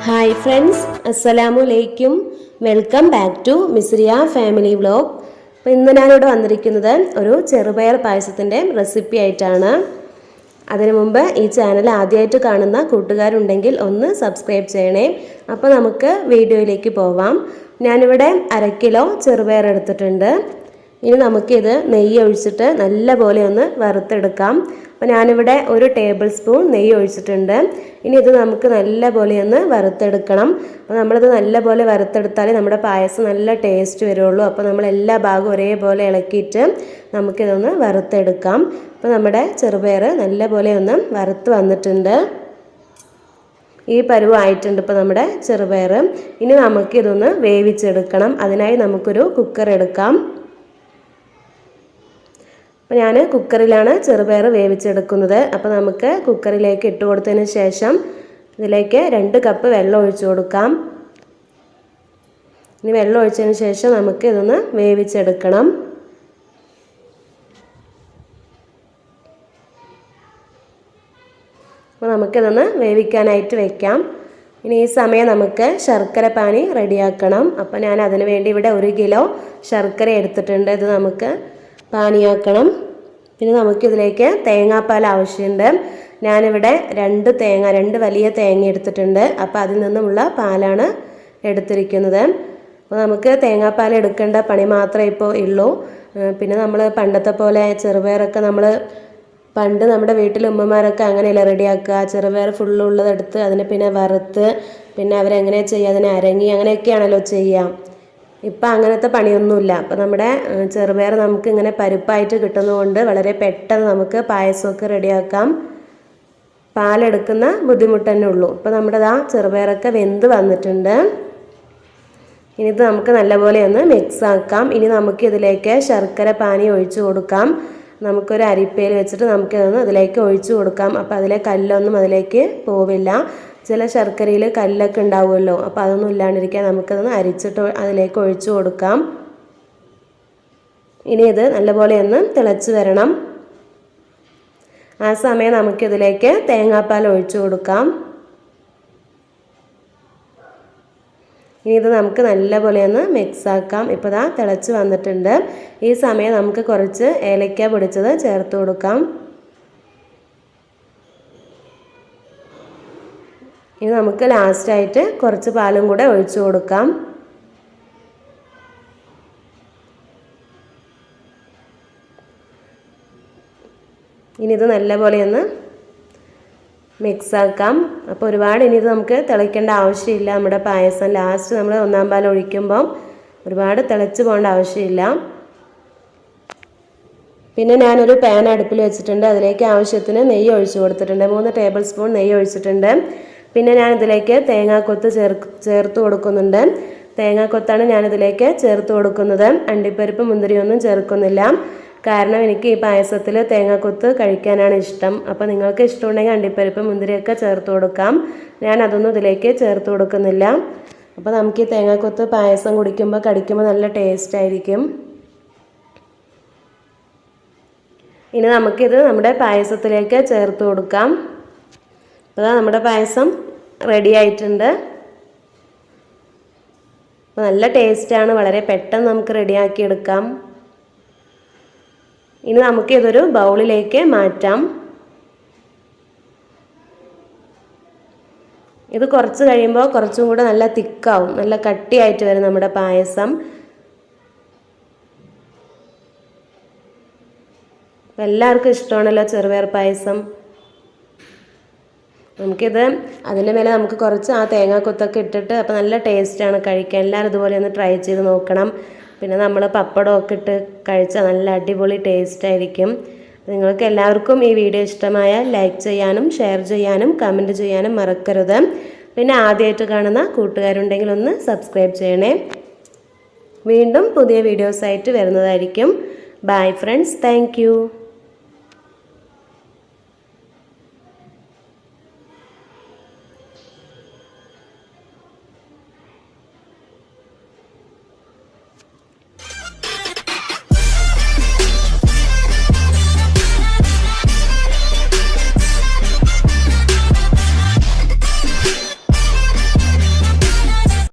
Hi friends, അസ്സലാമലൈക്കും. Welcome back to Misriya family vlog. അപ്പോൾ ഇന്ന് ഞാനിവിടെ വന്നിരിക്കുന്നത് ഒരു ചെറുപയർ പായസത്തിൻ്റെ റെസിപ്പി ആയിട്ടാണ്. അതിനു മുമ്പ് ഈ ചാനൽ ആദ്യമായിട്ട് കാണുന്ന കൂട്ടുകാരുണ്ടെങ്കിൽ ഒന്ന് സബ്സ്ക്രൈബ് ചെയ്യണേ. അപ്പോൾ നമുക്ക് വീഡിയോയിലേക്ക് പോവാം. ഞാനിവിടെ 1/2 കിലോ ചെറുപയർ എടുത്തിട്ടുണ്ട്. ഇനി നമുക്കിത് നെയ്യ് ഒഴിച്ചിട്ട് നല്ലപോലെ ഒന്ന് വറുത്തെടുക്കാം. അപ്പോൾ ഞാനിവിടെ 1 ടേബിൾ സ്പൂൺ നെയ്യ് ഒഴിച്ചിട്ടുണ്ട്. ഇനി ഇത് നമുക്ക് നല്ലപോലെ ഒന്ന് വറുത്തെടുക്കണം. അപ്പോൾ നമ്മളിത് നല്ലപോലെ വറുത്തെടുത്താലേ നമ്മുടെ പായസം നല്ല ടേസ്റ്റ് വരുള്ളൂ. അപ്പോൾ നമ്മൾ എല്ലാ ഭാഗവും ഒരേപോലെ ഇളക്കിയിട്ട് നമുക്കിതൊന്ന് വറുത്തെടുക്കാം. അപ്പോൾ നമ്മുടെ ചെറുപയർ നല്ലപോലെ ഒന്ന് വറുത്ത് വന്നിട്ടുണ്ട്. ഈ പരുവായിട്ടുണ്ട് ഇപ്പോൾ നമ്മുടെ ചെറുപയർ. ഇനി നമുക്കിതൊന്ന് വേവിച്ചെടുക്കണം. അതിനായി നമുക്കൊരു കുക്കർ എടുക്കാം. അപ്പോൾ ഞാൻ കുക്കറിലാണ് ചെറുപയർ വേവിച്ചെടുക്കുന്നത്. അപ്പോൾ നമുക്ക് കുക്കറിലേക്ക് ഇട്ട് കൊടുത്തതിന് ശേഷം ഇതിലേക്ക് 2 കപ്പ് വെള്ളം ഒഴിച്ചു കൊടുക്കാം. ഇനി വെള്ളം ഒഴിച്ചതിന് ശേഷം നമുക്ക് ഇതൊന്ന് വേവിച്ചെടുക്കണം. അപ്പോൾ നമുക്കിതൊന്ന് വേവിക്കാനായിട്ട് വെക്കാം. ഇനി ഈ സമയം നമുക്ക് ശർക്കര പാനി റെഡിയാക്കണം. അപ്പോൾ ഞാൻ അതിന് വേണ്ടി ഇവിടെ 1 കിലോ ശർക്കര എടുത്തിട്ടുണ്ട്. ഇത് നമുക്ക് പാനിയാക്കണം. പിന്നെ നമുക്കിതിലേക്ക് തേങ്ങാപ്പാൽ ആവശ്യമുണ്ട്. ഞാനിവിടെ 2 വലിയ തേങ്ങ എടുത്തിട്ടുണ്ട്. അപ്പോൾ അതിൽ നിന്നുമുള്ള പാലാണ് എടുത്തിരിക്കുന്നത്. അപ്പോൾ നമുക്ക് തേങ്ങാപ്പാൽ എടുക്കേണ്ട പണി മാത്രമേ ഇപ്പോൾ ഉള്ളൂ. പിന്നെ നമ്മൾ പണ്ടത്തെ പോലെ ചെറുപയറൊക്കെ പണ്ട് നമ്മുടെ വീട്ടിൽ ഉമ്മമാരൊക്കെ അങ്ങനെയല്ല റെഡിയാക്കുക. ചെറുപയർ ഫുള്ളുള്ളതെടുത്ത് അതിനെ പിന്നെ വറുത്ത് പിന്നെ അവരെങ്ങനെ ചെയ്യുക, അതിനെ അരങ്ങി അങ്ങനെയൊക്കെയാണല്ലോ ചെയ്യുക. ഇപ്പം അങ്ങനത്തെ പണിയൊന്നുമില്ല. അപ്പോൾ നമ്മുടെ ചെറുപയർ നമുക്ക് ഇങ്ങനെ പരിപ്പായിട്ട് കിട്ടുന്നതുകൊണ്ട് വളരെ പെട്ടെന്ന് നമുക്ക് പായസമൊക്കെ റെഡിയാക്കാം. പാലെടുക്കുന്ന ബുദ്ധിമുട്ട് തന്നെ ഉള്ളൂ. അപ്പോൾ നമ്മുടെ ചെറുപയറൊക്കെ വെന്ത് വന്നിട്ടുണ്ട്. ഇനി ഇത് നമുക്ക് നല്ലപോലെ ഒന്ന് മിക്സ് ആക്കാം. ഇനി നമുക്ക് ഇതിലേക്ക് ശർക്കര പാനി ഒഴിച്ചു കൊടുക്കാം. നമുക്കൊരു അരിപ്പയിൽ വെച്ചിട്ട് നമുക്കിതൊന്ന് അതിലേക്ക് ഒഴിച്ചു കൊടുക്കാം. അപ്പോൾ അതിലെ കല്ലൊന്നും അതിലേക്ക് പോവില്ല. ചില ശർക്കരയിൽ കല്ലൊക്കെ ഉണ്ടാവുമല്ലോ. അപ്പോൾ അതൊന്നും ഇല്ലാണ്ടിരിക്കാൻ നമുക്കതൊന്ന് അരിച്ചിട്ട് അതിലേക്ക് ഒഴിച്ചു കൊടുക്കാം. ഇനി ഇത് നല്ലപോലെ ഒന്ന് തിളച്ച് വരണം. ആ സമയം നമുക്കിതിലേക്ക് തേങ്ങാപ്പാൽ ഒഴിച്ചു കൊടുക്കാം. ഇനി ഇത് നമുക്ക് നല്ലപോലെ ഒന്ന് മിക്സ് ആക്കാം. ഇപ്പോൾ തിളച്ച് വന്നിട്ടുണ്ട്. ഈ സമയം നമുക്ക് കുറച്ച് ഏലക്ക പൊടിച്ചത് ചേർത്ത് കൊടുക്കാം. ഇനി നമുക്ക് ലാസ്റ്റായിട്ട് കുറച്ച് പാലും കൂടെ ഒഴിച്ചു കൊടുക്കാം. ഇനി ഇത് നല്ലപോലെ ഒന്ന് മിക്സ് ആക്കാം. അപ്പോൾ ഒരുപാട് ഇനി ഇത് നമുക്ക് തിളയ്ക്കേണ്ട ആവശ്യമില്ല. നമ്മുടെ പായസം ലാസ്റ്റ് നമ്മൾ 1-ാം പാൽ ഒഴിക്കുമ്പം ഒരുപാട് തിളച്ച് പോകേണ്ട ആവശ്യമില്ല. പിന്നെ ഞാനൊരു പാൻ അടുപ്പിൽ വെച്ചിട്ടുണ്ട്. അതിലേക്ക് ആവശ്യത്തിന് നെയ്യ് ഒഴിച്ചു കൊടുത്തിട്ടുണ്ട്. 3 ടേബിൾ സ്പൂൺ നെയ്യ് ഒഴിച്ചിട്ടുണ്ട്. പിന്നെ ഞാനിതിലേക്ക് തേങ്ങാക്കൊത്ത് ചേർത്ത് കൊടുക്കുന്നുണ്ട്. തേങ്ങാക്കൊത്താണ് ഞാനിതിലേക്ക് ചേർത്ത് കൊടുക്കുന്നത്. അണ്ടിപ്പരിപ്പ് മുന്തിരിയൊന്നും ചേർക്കുന്നില്ല. കാരണം എനിക്ക് ഈ പായസത്തിൽ തേങ്ങാക്കൊത്ത് കഴിക്കാനാണ് ഇഷ്ടം. അപ്പോൾ നിങ്ങൾക്ക് ഇഷ്ടമുണ്ടെങ്കിൽ അണ്ടിപ്പരിപ്പ് മുന്തിരിയൊക്കെ ചേർത്ത് കൊടുക്കാം. ഞാൻ അതൊന്നും ഇതിലേക്ക് ചേർത്ത് കൊടുക്കുന്നില്ല. അപ്പോൾ നമുക്ക് ഈ തേങ്ങാക്കൊത്ത് പായസം കടിക്കുമ്പോൾ നല്ല ടേസ്റ്റ് ആയിരിക്കും. ഇനി നമുക്കിത് നമ്മുടെ പായസത്തിലേക്ക് ചേർത്ത് കൊടുക്കാം. അപ്പോൾ നമ്മുടെ പായസം റെഡി ആയിട്ടുണ്ട്. അപ്പോൾ നല്ല ടേസ്റ്റാണ്. വളരെ പെട്ടെന്ന് നമുക്ക് റെഡിയാക്കി എടുക്കാം. ഇനി നമുക്കിതൊരു ബൗളിലേക്ക് മാറ്റാം. ഇത് കുറച്ച് കഴിയുമ്പോൾ കുറച്ചും കൂടെ നല്ല തിക്കാവും, നല്ല കട്ടിയായിട്ട് വരും നമ്മുടെ പായസം. എല്ലാവർക്കും ഇഷ്ടമാണല്ലോ ചെറുപയർ പായസം. നമുക്കിത് അതിൻ്റെ മേലെ നമുക്ക് കുറച്ച് ആ തേങ്ങാക്കൊത്തൊക്കെ ഇട്ടിട്ട് അപ്പോൾ നല്ല ടേസ്റ്റാണ് കഴിക്കാൻ. എല്ലാവരും ഇതുപോലെ ഒന്ന് ട്രൈ ചെയ്ത് നോക്കണം. പിന്നെ നമ്മൾ പപ്പടമൊക്കെ ഇട്ട് കഴിച്ചാൽ നല്ല അടിപൊളി ടേസ്റ്റ് ആയിരിക്കും. നിങ്ങൾക്ക് എല്ലാവർക്കും ഈ വീഡിയോ ഇഷ്ടമായാൽ ലൈക്ക് ചെയ്യാനും ഷെയർ ചെയ്യാനും കമൻറ്റ് ചെയ്യാനും മറക്കരുത്. പിന്നെ ആദ്യമായിട്ട് കാണുന്ന കൂട്ടുകാരുണ്ടെങ്കിൽ ഒന്ന് സബ്സ്ക്രൈബ് ചെയ്യണേ. വീണ്ടും പുതിയ വീഡിയോസായിട്ട് വരുന്നതായിരിക്കും. Bye friends, thank you.